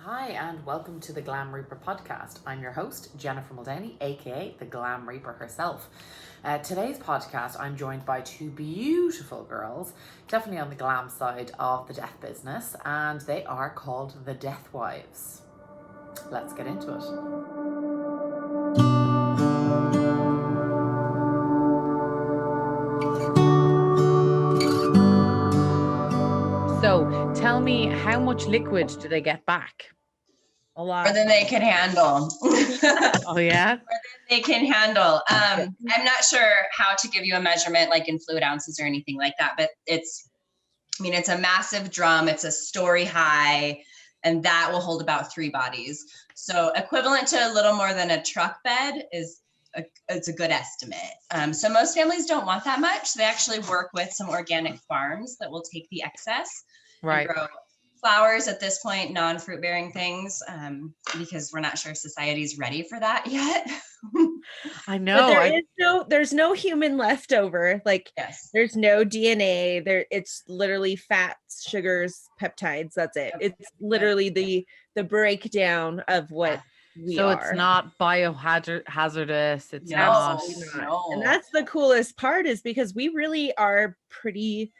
Hi, and welcome to the Glam Reaper Podcast. I'm your host, Jennifer Muldowney, a.k.a. the Glam Reaper herself. Today's podcast, I'm joined by two beautiful girls, definitely on the glam side of the death business, and they are called the DeathWives. Let's get into it. So, tell me, how much liquid do they get back? A lot. More than they can handle. Oh, yeah? More than they can handle. I'm not sure how to give you a measurement like in fluid ounces or anything like that, but it's a massive drum. It's a story high, and that will hold about 3 bodies. So equivalent to a little more than a truck bed it's a good estimate. So most families don't want that much. They actually work with some organic farms that will take the excess and grow flowers at this point, non-fruit bearing things, because we're not sure society's ready for that yet. I know. But there's no human leftover. There's no DNA there. It's literally fats, sugars, peptides. That's it. It's literally the breakdown of what we are. So it's not biohazardous. It's not. And that's the coolest part, is because we really are pretty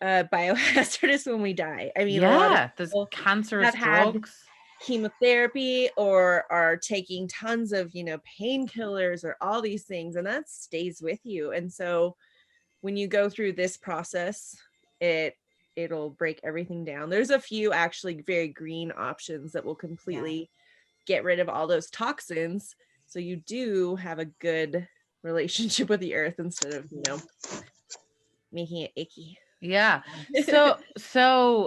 biohazardous when we die. I mean, there's cancerous drugs, chemotherapy, or are taking tons of painkillers or all these things, and that stays with you. And so when you go through this process, it'll break everything down. There's a few actually very green options that will completely get rid of all those toxins, so you do have a good relationship with the earth instead of making it icky. Yeah. So,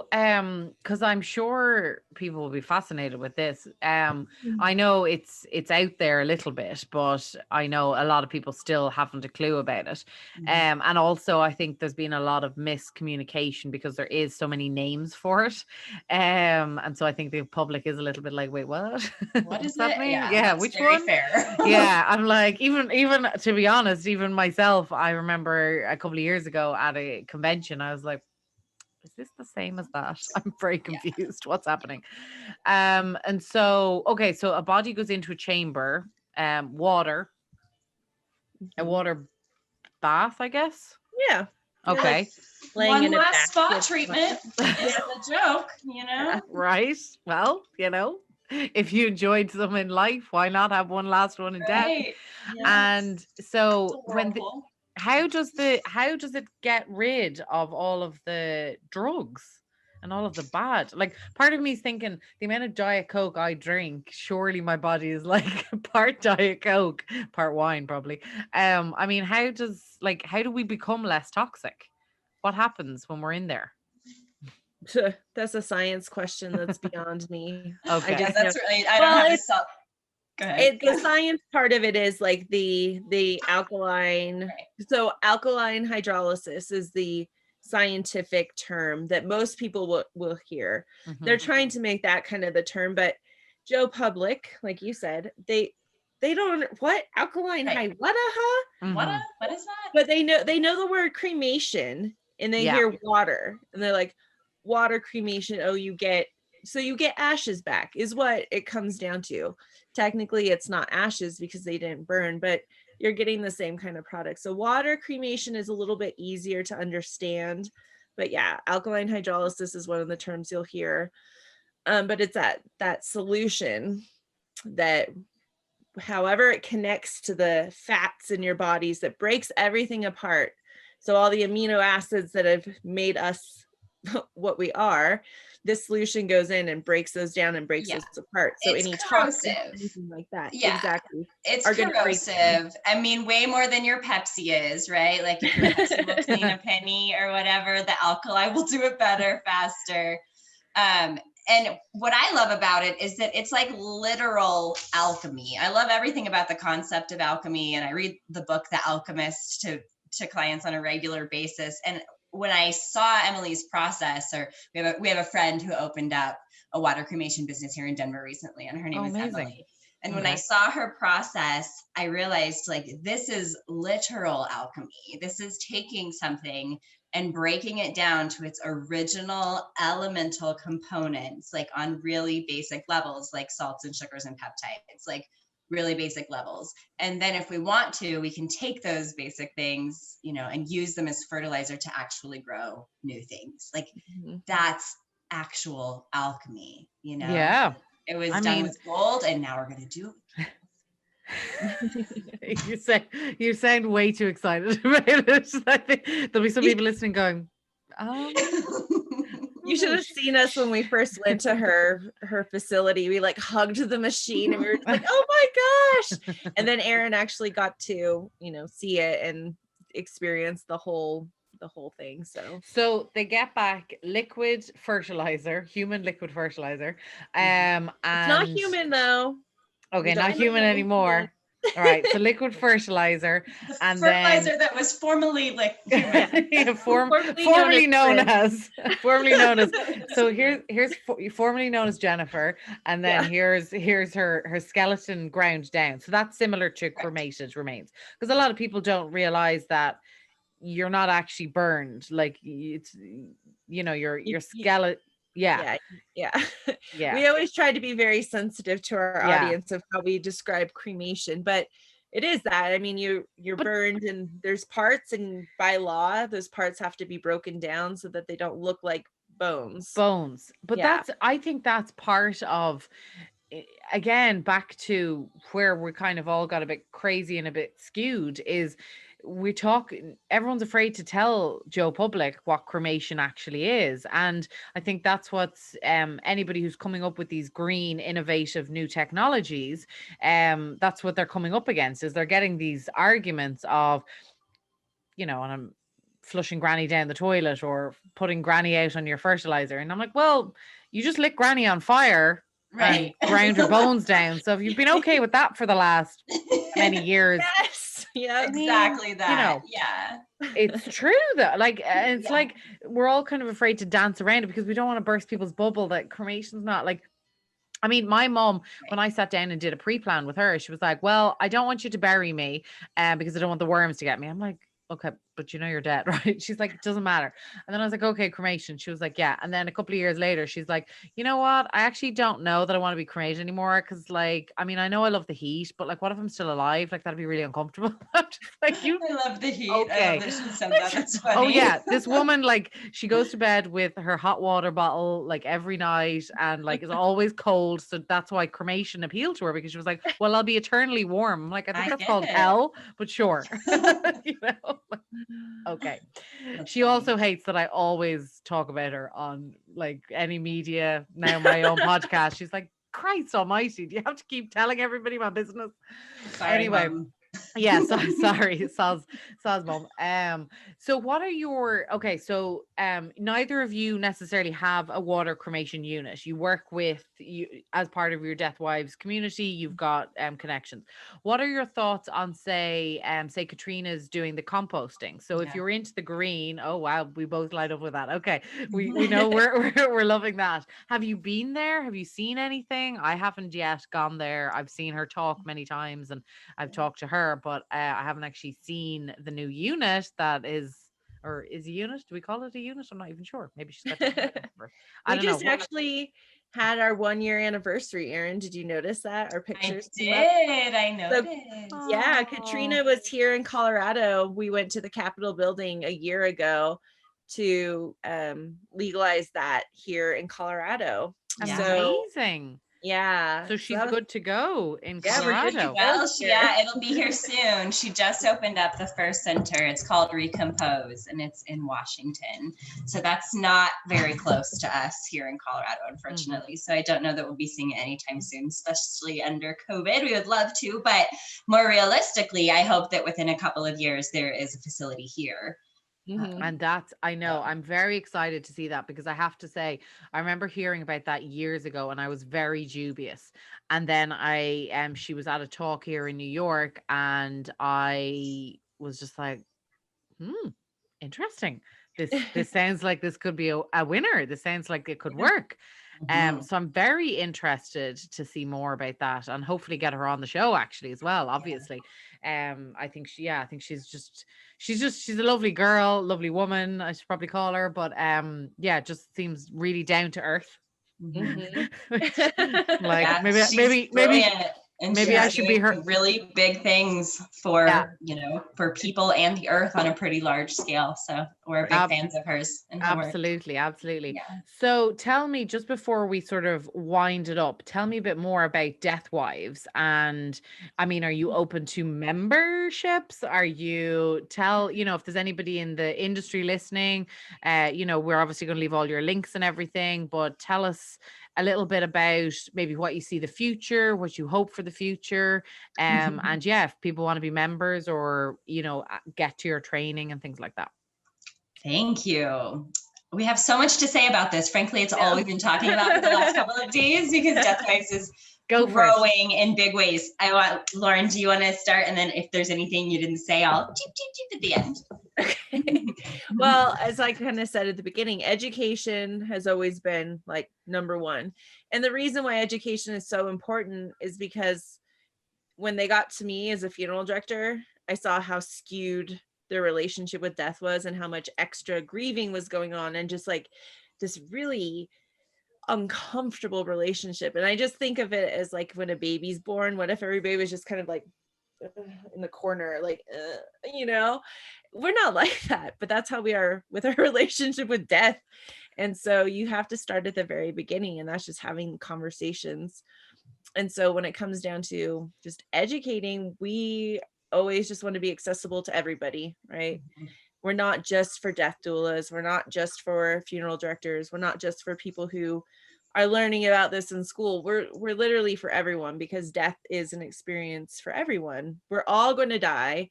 because I'm sure people will be fascinated with this. I know it's out there a little bit, but I know a lot of people still haven't a clue about it. And also I think there's been a lot of miscommunication because there is so many names for it. And so I think the public is a little bit like, wait, what? What does that mean? Yeah, which one? Fair. Yeah, I'm like, even to be honest, even myself, I remember a couple of years ago at a convention, I was like, is this the same as that? I'm very confused. What's happening? And so, okay, so a body goes into a chamber, water, a water bath, I guess. Yeah. Okay. One last spot treatment is a joke, Right. Well, if you enjoyed some in life, why not have one last one in death? Yes. And so how does it get rid of all of the drugs and all of the bad? Like, part of me is thinking, the amount of Diet Coke I drink, surely my body is like part Diet Coke, part wine, probably. I mean, how do we become less toxic? What happens when we're in there? That's a science question that's beyond me. Okay. That's really, I don't have to Go ahead. The science part of it is like the alkaline. Right. So alkaline hydrolysis is the scientific term that most people will hear. They're trying to make that kind of the term, but Joe Public, like you said, they don't, what alkaline what is that? But they know the word cremation, and they hear water, and they're like, water cremation. Oh, you get ashes back, is what it comes down to. Technically it's not ashes because they didn't burn, but you're getting the same kind of product. So water cremation is a little bit easier to understand, but alkaline hydrolysis is one of the terms you'll hear. But it's that solution that, however it connects to the fats in your bodies, that breaks everything apart. So all the amino acids that have made us what we are, this solution goes in and breaks those down and breaks those apart. So it's any corrosive, anything like that. Yeah, exactly. It's corrosive. I mean, way more than your Pepsi is, right? Like if your Pepsi will clean a penny or whatever, the alkali will do it better, faster. And what I love about it is that it's like literal alchemy. I love everything about the concept of alchemy, and I read the book The Alchemist to clients on a regular basis. And when I saw Emily's process, or we have a friend who opened up a water cremation business here in Denver recently, and her name is Emily. And when I saw her process, I realized, like, this is literal alchemy. This is taking something and breaking it down to its original elemental components, like on really basic levels, like salts and sugars and peptides, like really basic levels. And then if we want to, we can take those basic things, and use them as fertilizer to actually grow new things. Like that's actual alchemy, Yeah. It was done with gold, and now we're going to do it. You sound way too excited about it. I think there'll be some people listening going, you should have seen us when we first went to her facility. We like hugged the machine and we were just like, oh my gosh. And then Erin actually got to, see it and experience the whole thing. So they get back liquid fertilizer, human liquid fertilizer. And it's not human though. Okay, not human anymore. All right, so liquid fertilizer, and fertilizer that was formerly formerly known as. So here's formerly known as Jennifer, and then here's her skeleton ground down. So that's similar to cremated remains, because a lot of people don't realize that you're not actually burned. Like it's your skeleton. Yeah. We always try to be very sensitive to our audience of how we describe cremation, but it is that. I mean, you're burned, and there's parts, and by law, those parts have to be broken down so that they don't look like bones. But I think that's part of, again, back to where we kind of all got a bit crazy and a bit skewed, is everyone's afraid to tell Joe Public what cremation actually is. And I think that's what's anybody who's coming up with these green, innovative new technologies, that's what they're coming up against, is they're getting these arguments of, and I'm flushing Granny down the toilet or putting Granny out on your fertilizer. And I'm like, well, you just lit Granny on fire. Right. And ground her bones down. So if you've been okay with that for the last many years. Yes. Yeah, exactly that. It's true though. Like, it's like we're all kind of afraid to dance around it because we don't want to burst people's bubble that cremation's not like. I mean, my mom, when I sat down and did a pre-plan with her, she was like, well, I don't want you to bury me because I don't want the worms to get me. I'm like, okay, but you're dead, right? She's like, it doesn't matter. And then I was like, okay, cremation. She was like, yeah. And then a couple of years later, she's like, you know what? I actually don't know that I want to be cremated anymore. Cause like, I mean, I know I love the heat, but like, what if I'm still alive? Like, that'd be really uncomfortable. I'm just like, I love the heat. Okay. I love that she said that. That's funny. Oh yeah. This woman, like, she goes to bed with her hot water bottle, like every night, and like, it's always cold. So that's why cremation appealed to her, because she was like, well, I'll be eternally warm. I'm like, I think that's called hell, but sure. Okay. That's she funny. Also hates that I always talk about her on like any media, now my own podcast. She's like, Christ almighty, do you have to keep telling everybody my business? Sorry, anyway, Mom. Yeah, sorry, Saz mom. So what are your so neither of you necessarily have a water cremation unit. You work with you as part of your DeathWives community, you've got connections. What are your thoughts on say Katrina's doing the composting? So if you're into the green, oh wow, we both light up with that. Okay. We know we're loving that. Have you been there? Have you seen anything? I haven't yet gone there. I've seen her talk many times and I've talked to her, but I haven't actually seen the new unit that is a unit. Do we call it a unit? I'm not even sure. Maybe she's got we just actually had our 1-year anniversary. Erin, did you notice that? Our pictures. I noticed. So, yeah, Katrina was here in Colorado. We went to the Capitol building a year ago to legalize that here in Colorado. Amazing. Yeah. So she's good to go in Colorado. It'll be here soon. She just opened up the first center. It's called Recompose, and it's in Washington. So that's not very close to us here in Colorado, unfortunately. So I don't know that we'll be seeing it anytime soon, especially under COVID. We would love to, but more realistically, I hope that within a couple of years, there is a facility here. And that's, I know, I'm very excited to see that, because I have to say, I remember hearing about that years ago and I was very dubious. And then she was at a talk here in New York and I was just like, interesting. This sounds like this could be a winner. This sounds like it could work. So I'm very interested to see more about that, and hopefully get her on the show actually as well, obviously. I think she's a lovely girl, lovely woman, I should probably call her, but just seems really down to earth. Like maybe brilliant. And maybe I should be her. Really big things for for people and the earth on a pretty large scale. So we're big fans of hers. And absolutely. Yeah. So tell me, just before we sort of wind it up, tell me a bit more about DeathWives. And I mean, are you open to memberships? Are you if there's anybody in the industry listening, we're obviously going to leave all your links and everything, but tell us a little bit about maybe what you see the future, what you hope for the future. And if people want to be members or, get to your training and things like that. Thank you. We have so much to say about this. Frankly, it's all we've been talking about for the last couple of days because DeathWives is growing in big ways. Lauren, do you want to start? And then if there's anything you didn't say, I'll at the end. Okay. Well, as I kind of said at the beginning, education has always been like number one. And the reason why education is so important is because when they got to me as a funeral director, I saw how skewed their relationship with death was and how much extra grieving was going on and just like this really uncomfortable relationship. And I just think of it as like when a baby's born, what if everybody was just kind of like in the corner, like, we're not like that, but that's how we are with our relationship with death. And so you have to start at the very beginning, and that's just having conversations. And so when it comes down to just educating, we always just want to be accessible to everybody, right? We're not just for death doulas. We're not just for funeral directors. We're not just for people who are learning about this in school. We're literally for everyone, because death is an experience for everyone. We're all going to die.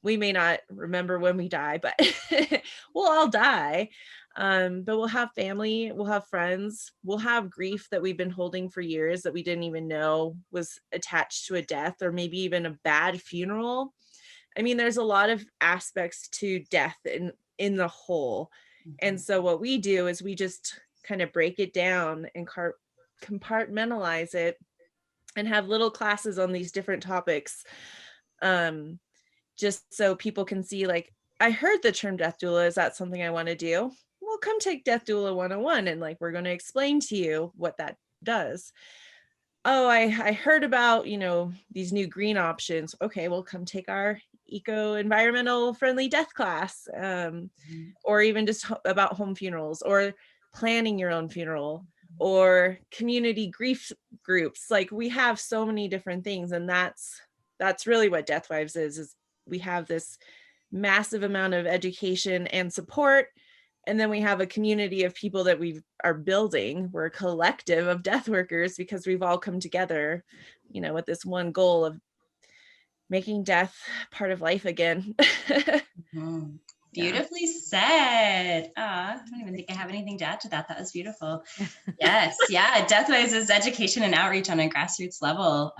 We may not remember when we die, but we'll all die. But we'll have family, we'll have friends, we'll have grief that we've been holding for years that we didn't even know was attached to a death or maybe even a bad funeral. I mean, there's a lot of aspects to death in the whole. And so what we do is we just kind of break it down and compartmentalize it and have little classes on these different topics. Just so people can see, like, I heard the term death doula. Is that something I want to do? Well, come take Death Doula 101 and like we're going to explain to you what that does. Oh, I heard about, these new green options. Okay, well, come take our eco-environmental friendly death class, or even just about home funerals or planning your own funeral or community grief groups. Like, we have so many different things, and that's really what DeathWives is we have this massive amount of education and support. And then we have a community of people that we are building. We're a collective of death workers because we've all come together, with this one goal of making death part of life again. Beautifully said. I don't even think I have anything to add to that. That was beautiful. Yes. Yeah. DeathWives is education and outreach on a grassroots level.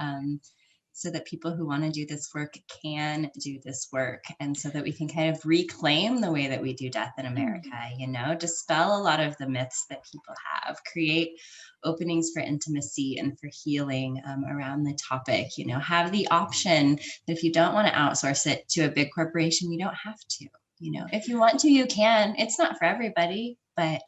So that people who want to do this work can do this work, and so that we can kind of reclaim the way that we do death in America, dispel a lot of the myths that people have, create openings for intimacy and for healing around the topic, have the option that if you don't want to outsource it to a big corporation, you don't have to, if you want to, you can. It's not for everybody, but.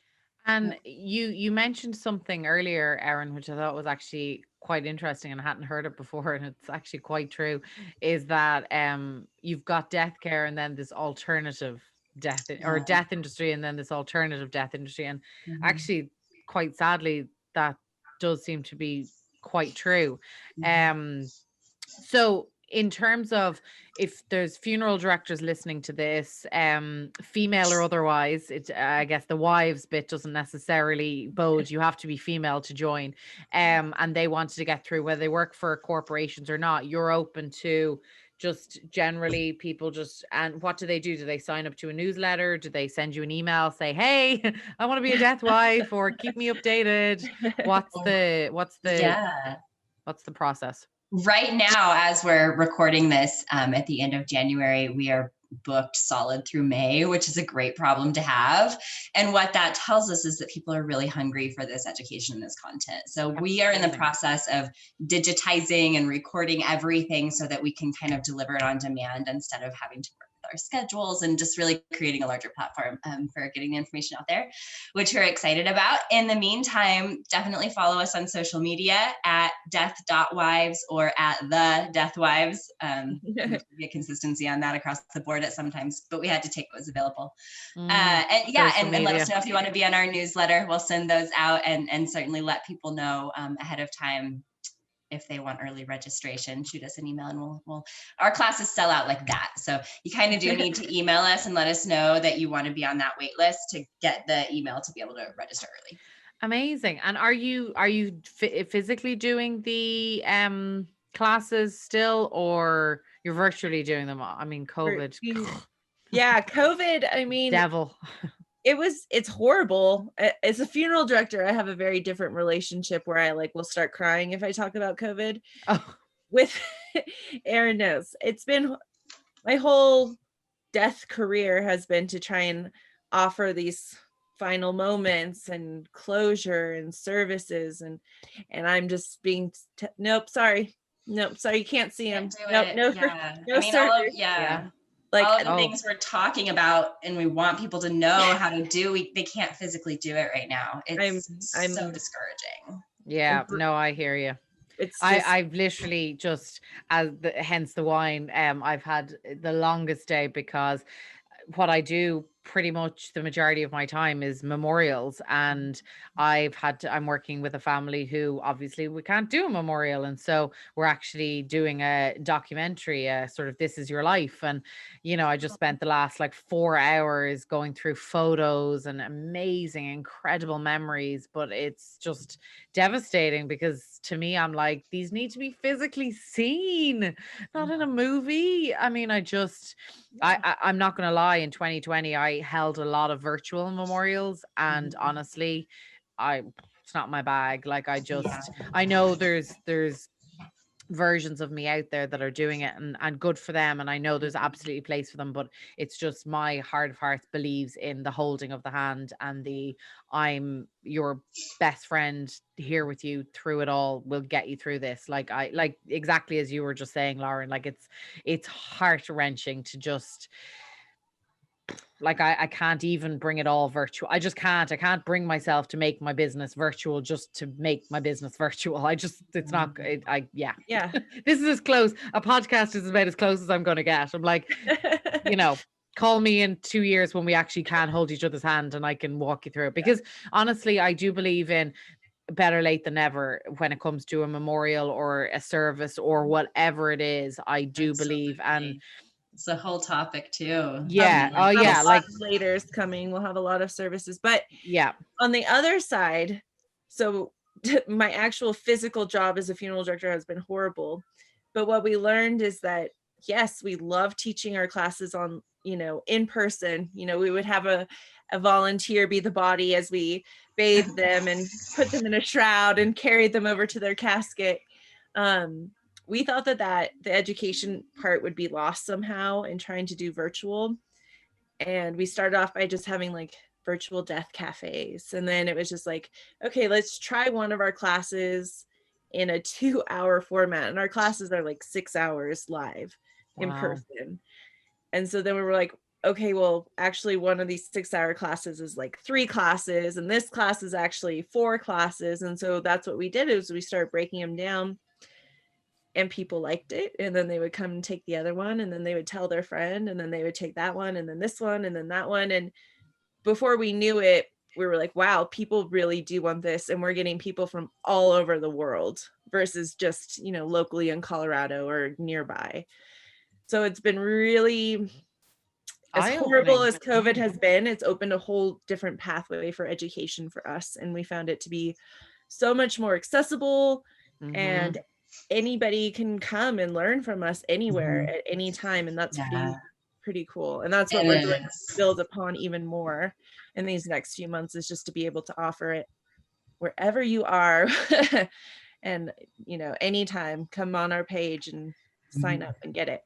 And you mentioned something earlier, Erin, which I thought was actually quite interesting and I hadn't heard it before, and it's actually quite true, is that you've got death care and then this alternative death or death industry and then this alternative death industry. And actually, quite sadly, that does seem to be quite true. So in terms of if there's funeral directors listening to this, female or otherwise, I guess the wives bit doesn't necessarily bode. You have to be female to join, and they wanted to get through, whether they work for corporations or not. You're open to just generally people and what do they do? Do they sign up to a newsletter? Do they send you an email, say, hey, I want to be a death wife, or keep me updated? What's the process? Right now, as we're recording this at the end of January, we are booked solid through May, which is a great problem to have. And what that tells us is that people are really hungry for this education and this content. So we are in the process of digitizing and recording everything so that we can kind of deliver it on demand instead of having to work with our schedules, and just really creating a larger platform for getting the information out there, which we're excited about. In the meantime, definitely follow us on social media at death.wives or at the DeathWives. Get consistency on that across the board at sometimes, but we had to take what was available. And let us know if you want to be on our newsletter. We'll send those out, and certainly let people know ahead of time if they want early registration. Shoot us an email, and we'll our classes sell out like that. So you kind of do need to email us and let us know that you want to be on that wait list to get the email to be able to register early. Amazing. And are you physically doing the classes still, or you're virtually doing them? I mean, COVID. Yeah, COVID. I mean, devil. It's horrible. As a funeral director, I have a very different relationship where I will start crying if I talk about COVID. With Erin knows, it's been my whole death career has been to try and offer these final moments and closure and services, and I'm just being nope, sorry, you can't see him. No, all of the things we're talking about and we want people to know how to do, they can't physically do it right now. It's so discouraging. Yeah, no, I hear you. I've literally just, hence the wine, I've had the longest day, because what I do pretty much the majority of my time is memorials, and I'm working with a family who obviously we can't do a memorial, and so we're actually doing a documentary, sort of This Is Your Life. And I just spent the last 4 hours going through photos and amazing, incredible memories, but it's just devastating, because to me, I'm like, these need to be physically seen, not in a movie. I mean, I'm not going to lie, in 2020, I held a lot of virtual memorials, and honestly, it's not my bag. I know there's versions of me out there that are doing it, and good for them, and I know there's absolutely a place for them, but it's just my heart of hearts believes in the holding of the hand, and I'm your best friend here with you through it all, will get you through this. Exactly as you were just saying, Lauren, it's heart-wrenching to just I can't even bring it all virtual. I can't bring myself to make my business virtual just to make my business virtual. It's not, yeah. This is as close. A podcast is about as close as I'm going to get. I'm like, call me in 2 years when we actually can hold each other's hand and I can walk you through it. Because honestly, I do believe in better late than never when it comes to a memorial or a service or whatever it is. I do believe, and it's a whole topic too. Later is coming. We'll have a lot of services, but yeah, on the other side, so my actual physical job as a funeral director has been horrible, but what we learned is that yes, we love teaching our classes on in person. We would have a volunteer be the body as we bathed them and put them in a shroud and carried them over to their casket. We thought that the education part would be lost somehow in trying to do virtual. And we started off by just having virtual death cafes. And then it was just okay, let's try one of our classes in a 2-hour format. And our classes are 6 hours live in person. And so then we were okay, well, actually one of these 6-hour classes is 3 classes. And this class is actually 4 classes. And so that's what we did, is we started breaking them down. And people liked it, and then they would come and take the other one, and then they would tell their friend, and then they would take that one, and then this one, and then that one. And before we knew it, we were wow, people really do want this, and we're getting people from all over the world versus just locally in Colorado or nearby. So it's been really, as horrible as COVID has been, it's opened a whole different pathway for education for us, and we found it to be so much more accessible, and anybody can come and learn from us anywhere at any time. And that's pretty cool. And that's what we're going to build upon even more in these next few months, is just to be able to offer it wherever you are. And anytime, come on our page and sign up and get it.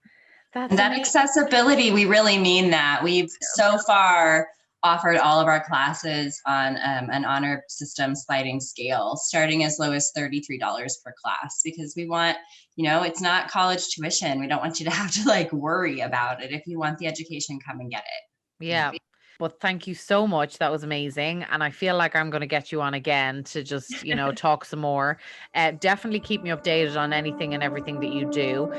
that accessibility, we really mean that. We've so far offered all of our classes on an honor system sliding scale, starting as low as $33 per class, because we want, it's not college tuition. We don't want you to have to like worry about it. If you want the education, come and get it. Yeah. But thank you so much. That was amazing. And I feel like I'm going to get you on again to just, talk some more. Definitely keep me updated on anything and everything that you do.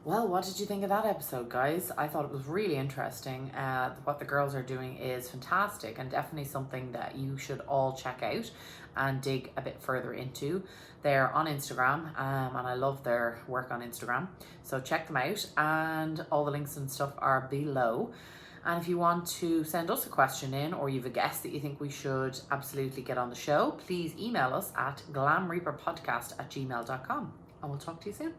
Well, what did you think of that episode, guys? I thought it was really interesting. What the girls are doing is fantastic and definitely something that you should all check out and dig a bit further into. They're on Instagram and I love their work on Instagram. So check them out, and all the links and stuff are below. And if you want to send us a question in, or you have a guest that you think we should absolutely get on the show, please email us at glamreaperpodcast@gmail.com, and we'll talk to you soon.